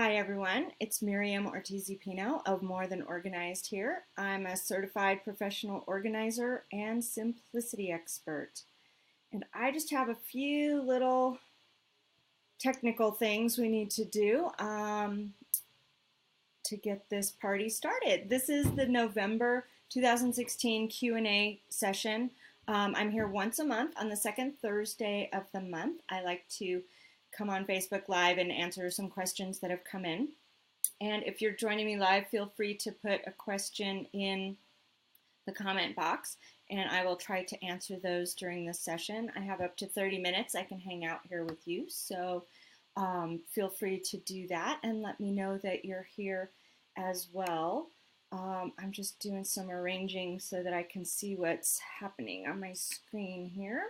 Hi everyone, it's Miriam Ortiz y Pino of More Than Organized here. I'm a certified professional organizer and simplicity expert. And I just have a few little technical things we need to do to get this party started. This is the November 2016 Q&A session. I'm here once a month on the second Thursday of the month. I like to come on Facebook Live and answer some questions that have come in. And if you're joining me live, feel free to put a question in the comment box, and I will try to answer those during this session. I have up to 30 minutes I can hang out here with you, so feel free to do that and let me know that you're here as well. I'm just doing some arranging so that I can see what's happening on my screen here.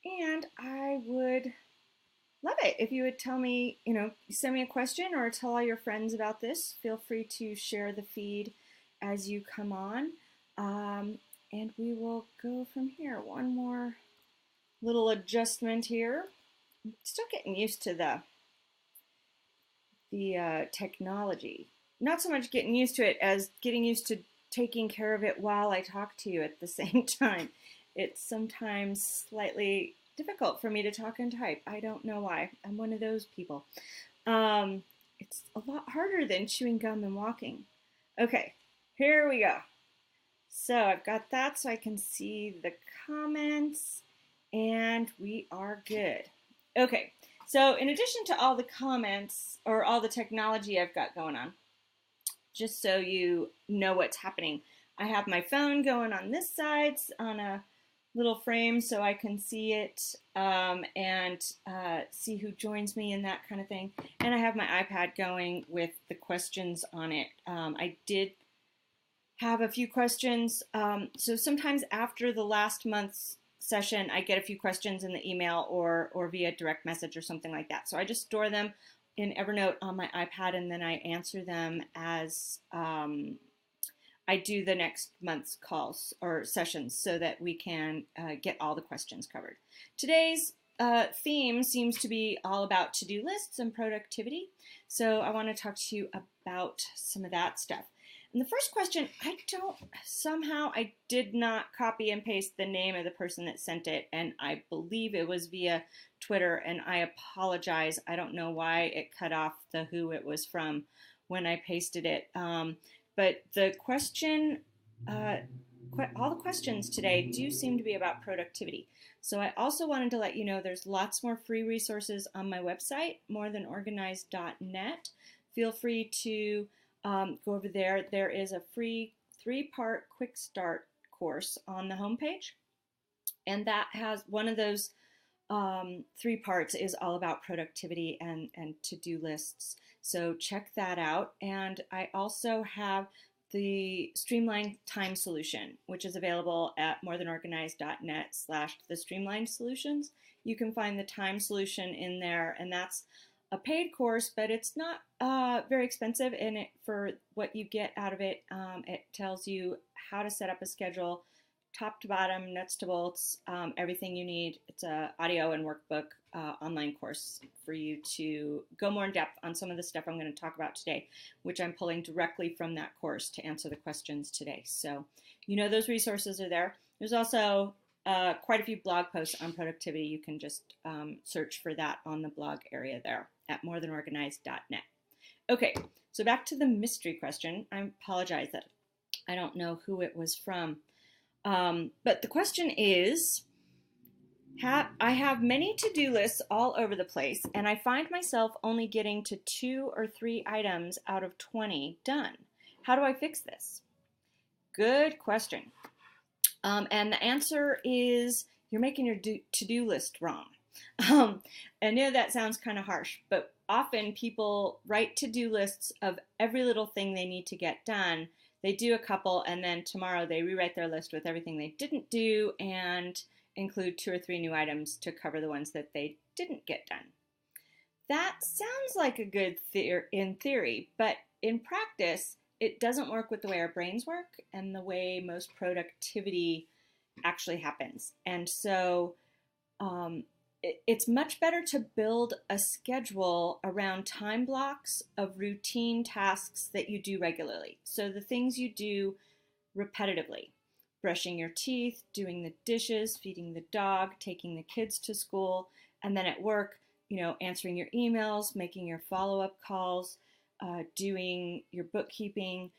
And I would love it if you would tell me, send me a question or tell all your friends about this. Feel free to share the feed as you come on. And we will go from here. One more little adjustment here. I'm still getting used to the technology. Not so much getting used to it as getting used to taking care of it while I talk to you at the same time. It's sometimes slightly difficult for me to talk and type. I don't know why. I'm one of those people. It's a lot harder than chewing gum and walking. Okay, here we go. So I've got that so I can see the comments, and we are good. Okay, so in addition to all the comments or all the technology I've got going on, just so you know what's happening, I have my phone going on this side on a little frame so I can see it and see who joins me and that kind of thing. And I have my iPad going with the questions on it. I did have a few questions. So sometimes after the last month's session, I get a few questions in the email or via direct message or something like that. So I just store them in Evernote on my iPad, and then I answer them as I do the next month's calls or sessions so that we can get all the questions covered. Today's theme seems to be all about to-do lists and productivity. So I want to talk to you about some of that stuff. And the first question, I did not copy and paste the name of the person that sent it, and I believe it was via Twitter, and I apologize. I don't know why it cut off the who it was from when I pasted it. But the question, all the questions today do seem to be about productivity. So I also wanted to let you know there's lots more free resources on my website, morethanorganized.net. Feel free to go over there. There is a free 3-part quick start course on the homepage. And that has one of those 3 parts is all about productivity and to-do lists. So check that out. And I also have the Streamline Time Solution, which is available at morethanorganized.net/the Streamline Solutions. You can find the time solution in there, and that's a paid course, but it's not very expensive. And for what you get out of it, it tells you how to set up a schedule, top to bottom, nuts to bolts, everything you need. It's a audio and workbook online course for you to go more in depth on some of the stuff I'm going to talk about today, which I'm pulling directly from that course to answer the questions today. So those resources are there. There's also quite a few blog posts on productivity. You can just search for that on the blog area there at morethanorganized.net. Okay, so back to the mystery question. I apologize that I don't know who it was from. But the question is, I have many to-do lists all over the place, and I find myself only getting to 2 or 3 items out of 20 done. How do I fix this? Good question. And the answer is you're making your to-do list wrong. I know that sounds kind of harsh, but often people write to-do lists of every little thing they need to get done. They do a couple, and then tomorrow they rewrite their list with everything they didn't do and include 2 or 3 new items to cover the ones that they didn't get done. That sounds like a good in theory, but in practice, it doesn't work with the way our brains work and the way most productivity actually happens. And so it's much better to build a schedule around time blocks of routine tasks that you do regularly. So the things you do repetitively: brushing your teeth, doing the dishes, feeding the dog, taking the kids to school, and then at work, answering your emails, making your follow-up calls, doing your bookkeeping,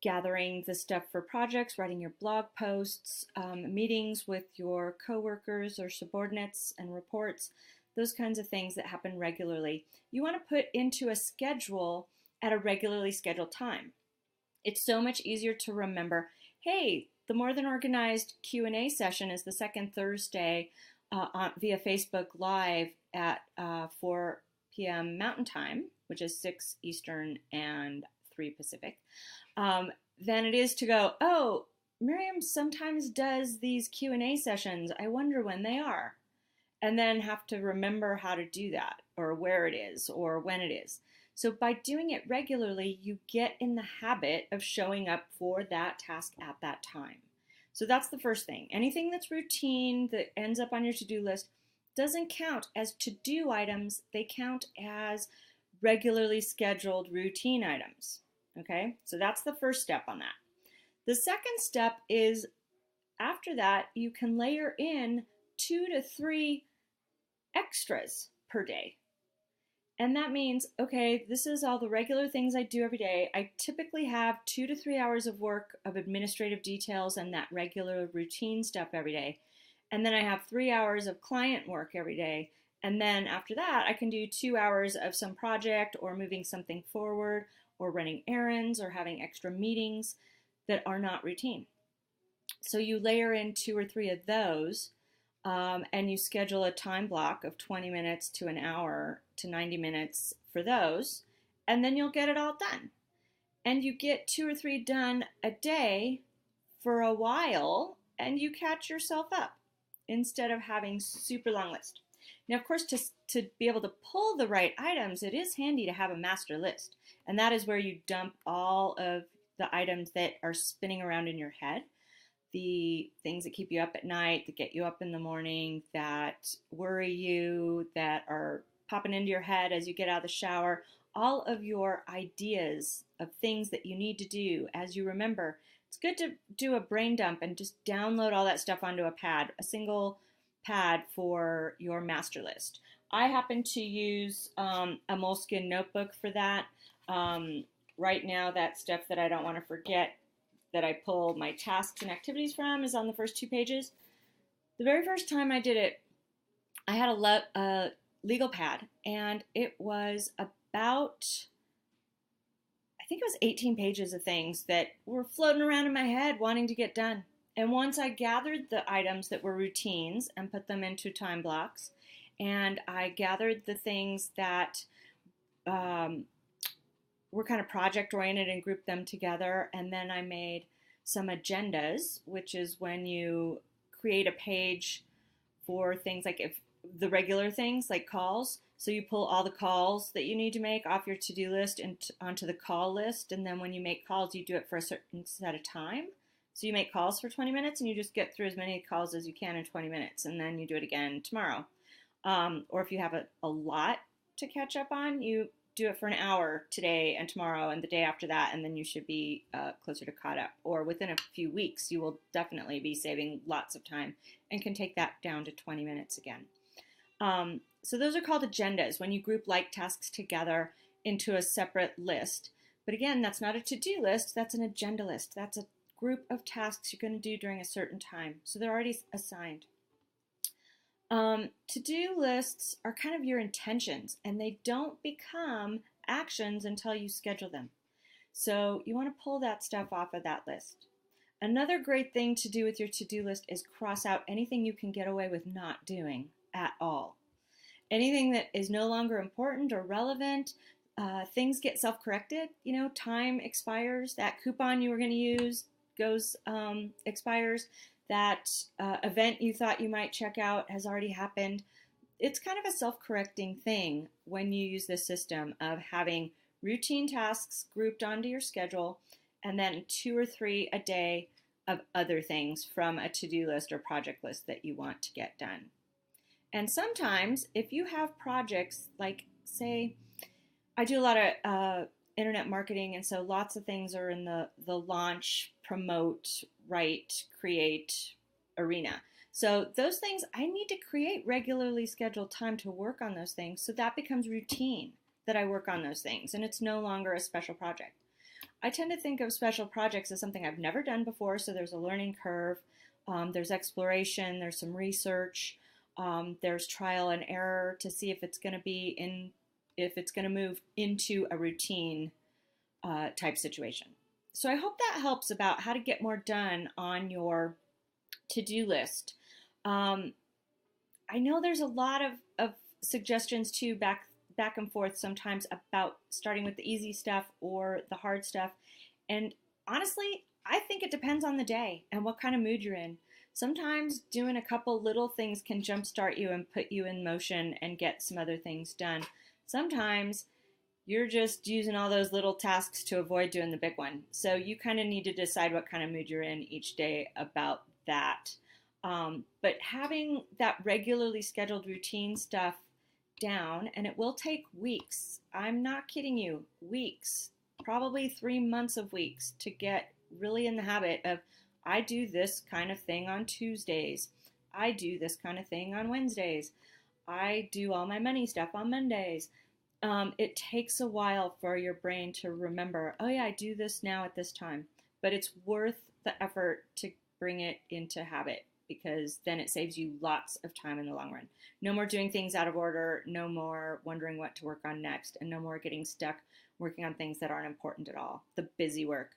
gathering the stuff for projects, writing your blog posts, meetings with your coworkers or subordinates and reports, those kinds of things that happen regularly. You want to put into a schedule at a regularly scheduled time. It's so much easier to remember, hey, the More Than Organized Q&A session is the second Thursday via Facebook Live at 4 p.m. Mountain Time, which is 6 Eastern and 3 Pacific, than it is to go, oh, Miriam sometimes does these Q&A sessions. I wonder when they are. And then have to remember how to do that, or where it is, or when it is. So by doing it regularly, you get in the habit of showing up for that task at that time. So that's the first thing. Anything that's routine that ends up on your to-do list doesn't count as to-do items. They count as regularly scheduled routine items. Okay, so that's the first step on that. The second step is, after that, you can layer in 2 to 3 extras per day. And that means, okay, this is all the regular things I do every day. I typically have 2 to 3 hours of work of administrative details and that regular routine stuff every day. And then I have 3 hours of client work every day. And then after that, I can do 2 hours of some project or moving something forward or running errands or having extra meetings that are not routine. So you layer in 2 or 3 of those. And you schedule a time block of 20 minutes to an hour to 90 minutes for those, and then you'll get it all done. And you get 2 or 3 done a day for a while, and you catch yourself up instead of having super long list. Now, of course, to be able to pull the right items, it is handy to have a master list, and that is where you dump all of the items that are spinning around in your head. The things that keep you up at night, that get you up in the morning, that worry you, that are popping into your head as you get out of the shower, all of your ideas of things that you need to do as you remember. It's good to do a brain dump and just download all that stuff onto a pad, a single pad for your master list. I happen to use a Moleskine notebook for that. Right now, that stuff that I don't want to forget that I pull my tasks and activities from is on the first 2 pages. The very first time I did it, I had a legal pad, and it was about, I think it was 18 pages of things that were floating around in my head wanting to get done. And once I gathered the items that were routines and put them into time blocks, and I gathered the things that were kind of project oriented and grouped them together, and then I made some agendas, which is when you create a page for things like if the regular things like calls. So you pull all the calls that you need to make off your to-do list and onto the call list, and then when you make calls, you do it for a certain set of time. So you make calls for 20 minutes and you just get through as many calls as you can in 20 minutes, and then you do it again tomorrow. Or if you have a lot to catch up on, you do it for an hour today and tomorrow and the day after that, and then you should be closer to caught up. Or within a few weeks, you will definitely be saving lots of time and can take that down to 20 minutes again. So those are called agendas, when you group like tasks together into a separate list. But again, that's not a to-do list, that's an agenda list. That's a group of tasks you're going to do during a certain time. So they're already assigned. To-do lists are kind of your intentions, and they don't become actions until you schedule them. So you want to pull that stuff off of that list. Another great thing to do with your to-do list is cross out anything you can get away with not doing at all. Anything that is no longer important or relevant, things get self-corrected. Time expires. That coupon you were going to use expires. That event you thought you might check out has already happened. It's kind of a self-correcting thing when you use this system of having routine tasks grouped onto your schedule and then 2 or 3 a day of other things from a to-do list or project list that you want to get done. And sometimes if you have projects like, say, I do a lot of internet marketing, and so lots of things are in the launch, promote, write, create arena. So those things, I need to create regularly scheduled time to work on those things, so that becomes routine that I work on those things, and it's no longer a special project. I tend to think of special projects as something I've never done before, so there's a learning curve, there's exploration, there's some research, there's trial and error to see if it's going to be in, if it's going to move into a routine type situation. So I hope that helps about how to get more done on your to-do list. I know there's a lot of suggestions too back and forth sometimes about starting with the easy stuff or the hard stuff. And honestly, I think it depends on the day and what kind of mood you're in. Sometimes doing a couple little things can jumpstart you and put you in motion and get some other things done. Sometimes you're just using all those little tasks to avoid doing the big one. So you kind of need to decide what kind of mood you're in each day about that. But having that regularly scheduled routine stuff down, and it will take weeks. I'm not kidding you, weeks, probably 3 months of weeks to get really in the habit of, I do this kind of thing on Tuesdays. I do this kind of thing on Wednesdays. I do all my money stuff on Mondays. It takes a while for your brain to remember, oh yeah, I do this now at this time. But it's worth the effort to bring it into habit, because then it saves you lots of time in the long run. No more doing things out of order, no more wondering what to work on next, and no more getting stuck working on things that aren't important at all, the busy work.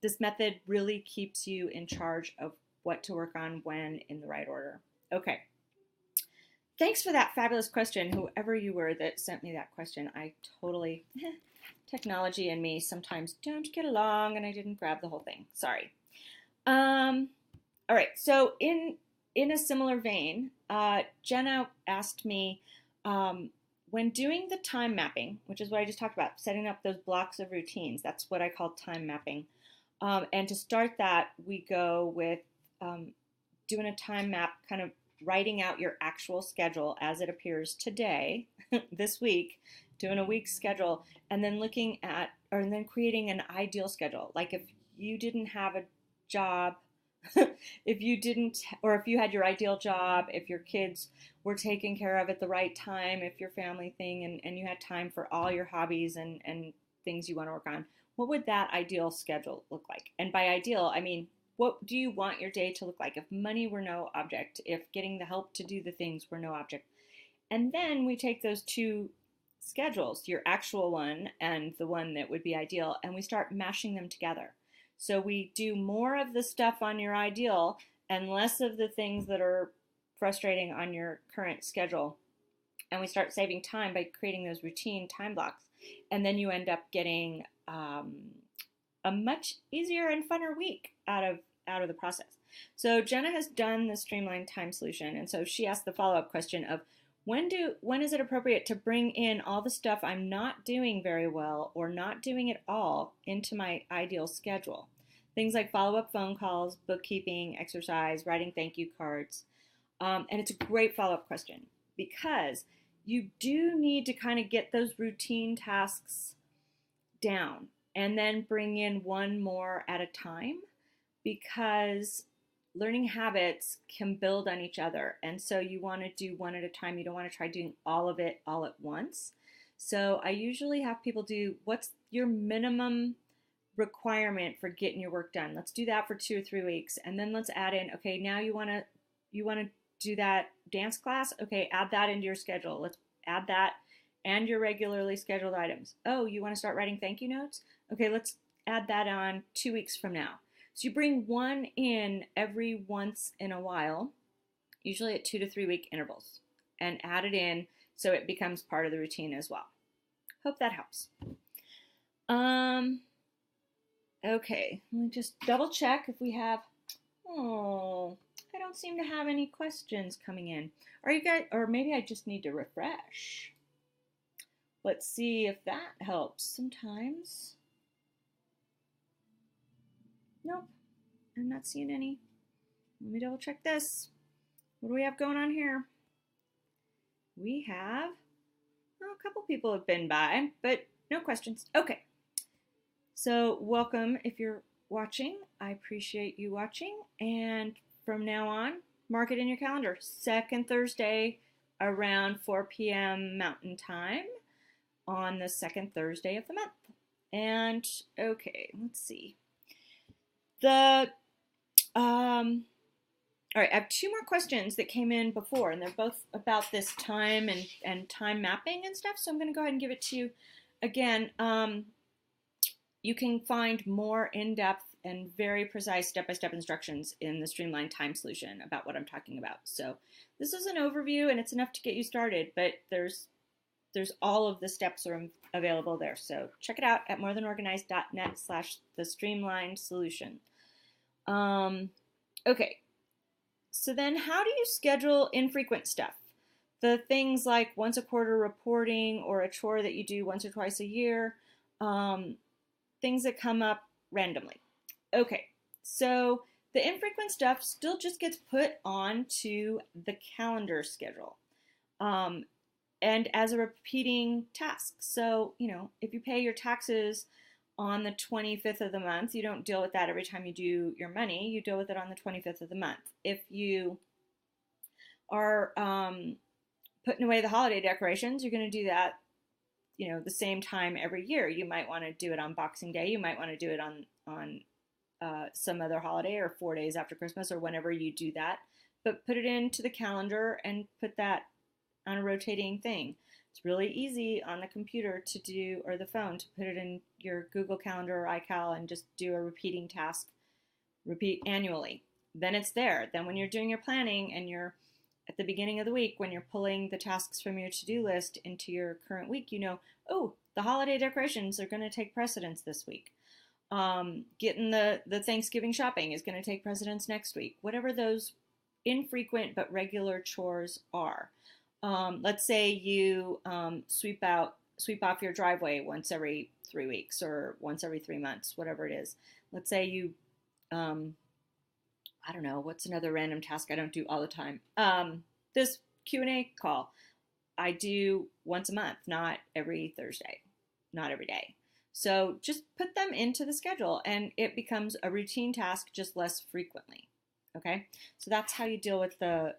This method really keeps you in charge of what to work on when in the right order. Okay. Thanks for that fabulous question, whoever you were that sent me that question. I totally, technology and me sometimes don't get along, and I didn't grab the whole thing. Sorry. All right, so in a similar vein, Jenna asked me, when doing the time mapping, which is what I just talked about, setting up those blocks of routines, that's what I call time mapping. And to start that, we go with doing a time map, kind of writing out your actual schedule as it appears today, this week, doing a week's schedule, and then looking at, or then creating an ideal schedule. Like if you didn't have a job, if you didn't, or if you had your ideal job, if your kids were taken care of at the right time, if your family thing, and you had time for all your hobbies and things you want to work on, what would that ideal schedule look like? And by ideal, I mean, what do you want your day to look like? If money were no object, if getting the help to do the things were no object. And then we take those two schedules, your actual one and the one that would be ideal, and we start mashing them together. So we do more of the stuff on your ideal and less of the things that are frustrating on your current schedule. And we start saving time by creating those routine time blocks. And then you end up getting a much easier and funner week out of the process. So Jenna has done the streamlined time solution, and so she asked the follow-up question of, when is it appropriate to bring in all the stuff I'm not doing very well or not doing at all into my ideal schedule? Things like follow-up phone calls, bookkeeping, exercise, writing thank you cards. And it's a great follow-up question, because you do need to kind of get those routine tasks down and then bring in one more at a time, because learning habits can build on each other. And so you want to do one at a time. You don't want to try doing all of it all at once. So I usually have people do, what's your minimum requirement for getting your work done? Let's do that for 2 or 3 weeks. And then let's add in, okay, now you want to do that dance class. Okay, add that into your schedule. Let's add that and your regularly scheduled items. Oh, you want to start writing thank you notes? Okay, let's add that on 2 weeks from now. So you bring one in every once in a while, usually at 2 to 3 week intervals, and add it in so it becomes part of the routine as well. Hope that helps. Okay, let me just double check if we have, I don't seem to have any questions coming in. Are you guys, or maybe I just need to refresh. Let's see if that helps sometimes. Nope, I'm not seeing any. Let me double check this. What do we have going on here? We have, well, a couple people have been by, but no questions. Okay. So welcome if you're watching. I appreciate you watching. And from now on, mark it in your calendar. Second Thursday around 4 p.m. Mountain Time on the second Thursday of the month. And okay, let's see. All right, I have two more questions that came in before, and they're both about this time and time mapping and stuff. So I'm going to go ahead and give it to you again. You can find more in-depth and very precise step-by-step instructions in the Streamlined Time Solution about what I'm talking about. So this is an overview, and it's enough to get you started, but there's all of the steps are available there. So check it out at morethanorganized.net/the streamlined solution. Okay. So then how do you schedule infrequent stuff? The things like once a quarter reporting or a chore that you do once or twice a year, things that come up randomly. Okay, so the infrequent stuff still just gets put onto the calendar schedule and as a repeating task. So, if you pay your taxes on the 25th of the month, you don't deal with that every time you do your money. You deal with it on the 25th of the month. If you are putting away the holiday decorations, you're going to do that, the same time every year. You might want to do it on Boxing Day. You might want to do it on some other holiday or 4 days after Christmas or whenever you do that. But put it into the calendar and put that on a rotating thing. It's really easy on the computer to do, or the phone, to put it in your Google Calendar or iCal and just do a repeating task, repeat annually. Then it's there. Then when you're doing your planning and you're at the beginning of the week, when you're pulling the tasks from your to-do list into your current week, oh, the holiday decorations are going to take precedence this week. Getting the Thanksgiving shopping is going to take precedence next week. Whatever those infrequent but regular chores are. Let's say you sweep off your driveway once every 3 weeks or once every 3 months, whatever it is. Let's say you, I don't know, what's another random task I don't do all the time? This Q&A call I do once a month, not every Thursday, not every day. So just put them into the schedule and it becomes a routine task, just less frequently. Okay, so that's how you deal with the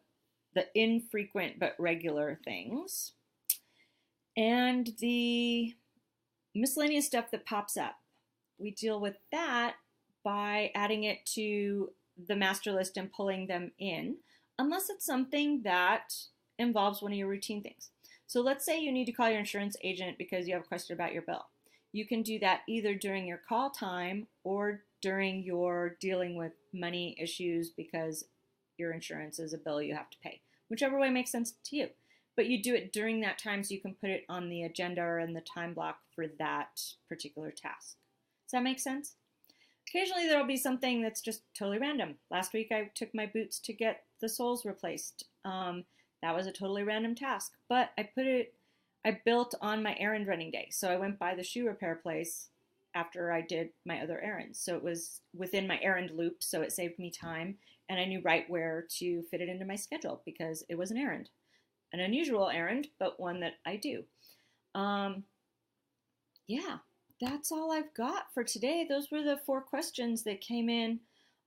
infrequent but regular things. And the miscellaneous stuff that pops up, we deal with that by adding it to the master list and pulling them in, unless it's something that involves one of your routine things. So let's say you need to call your insurance agent because you have a question about your bill. You can do that either during your call time or during your dealing with money issues because your insurance is a bill you have to pay, whichever way makes sense to you. But you do it during that time so you can put it on the agenda or in the time block for that particular task. Does that make sense? Occasionally there'll be something that's just totally random. Last week I took my boots to get the soles replaced. That was a totally random task, but I built on my errand running day. So I went by the shoe repair place after I did my other errands. So it was within my errand loop, so it saved me time, and I knew right where to fit it into my schedule because it was an errand. An unusual errand, but one that I do. Yeah, that's all I've got for today. Those were the 4 questions that came in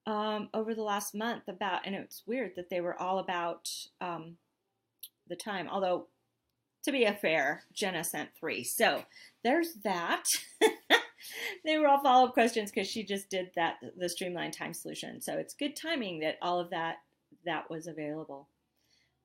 over the last month about, and it's weird that they were all about the time, although to be fair, Jenna sent 3. So there's that. They were all follow-up questions because she just did the Streamlined Time Solution. So it's good timing that all of that was available.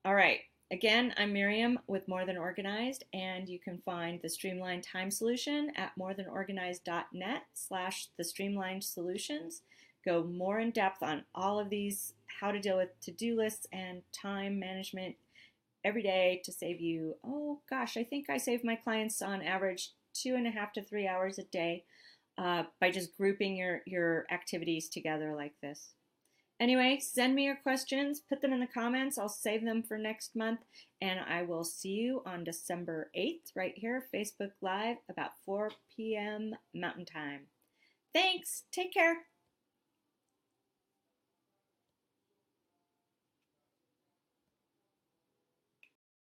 All right. Again, I'm Miriam with More Than Organized, and you can find the Streamlined Time Solution at morethanorganized.net/the streamlined solutions. Go more in depth on all of these, how to deal with to-do lists and time management every day to save you, oh gosh, I think I save my clients on average 2.5 to 3 hours a day by just grouping your activities together like this. Anyway, send me your questions, put them in the comments. I'll save them for next month, and I will see you on December 8th right here, Facebook Live, about 4 p.m. Mountain Time. Thanks. Take care.